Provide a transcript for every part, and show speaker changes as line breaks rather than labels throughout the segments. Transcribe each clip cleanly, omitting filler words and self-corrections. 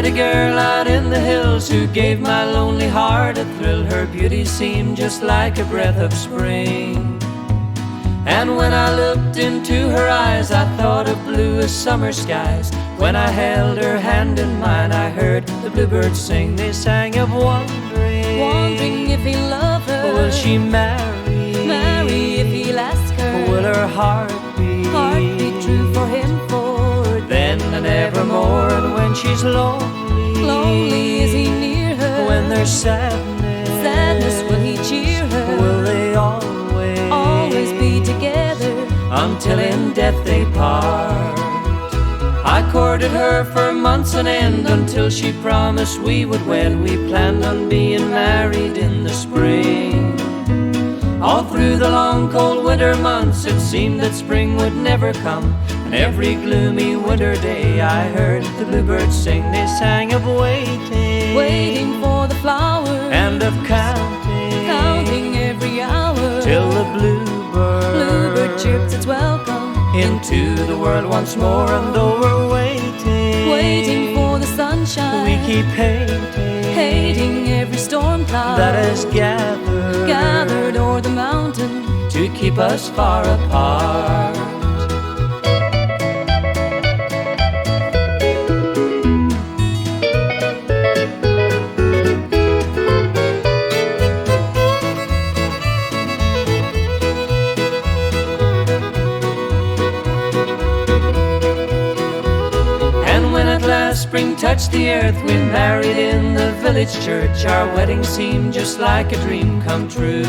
met a girl out in the hills who gave my lonely heart a thrill. Her beauty seemed just like a breath of spring, and when I looked into her eyes, I thought of blue as summer skies. When I held her hand in mine, I heard the bluebirds sing. They sang of wondering,
wondering if he'll love her.
Will she marry
if he'll ask her?
Will her heart
be true for him for
then and evermore? And when she's lonely,
is he near her?
When there's sadness,
will he cheer her?
Will they always
be together
until in death they part? I courted her for months on end until she promised we would wed. We planned on being married in the spring. All through the long cold winter months it seemed that spring would never come, and every gloomy winter day I heard the bluebirds sing. They sang of waiting
for the flowers,
and of counting
every hour,
till the bluebird
chirps its welcome
into the world once more. And though we're
waiting for the sunshine,
we keep hating
every storm cloud
that has gathered
o'er the mountain
to keep us far apart. Spring touched the earth, we married in the village church. Our wedding seemed just like a dream come true.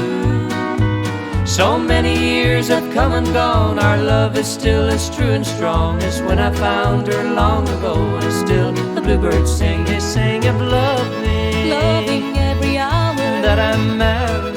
So many years have come and gone, our love is still as true and strong as when I found her long ago. And still the bluebirds sing, they sing of loving
every hour
that I'm married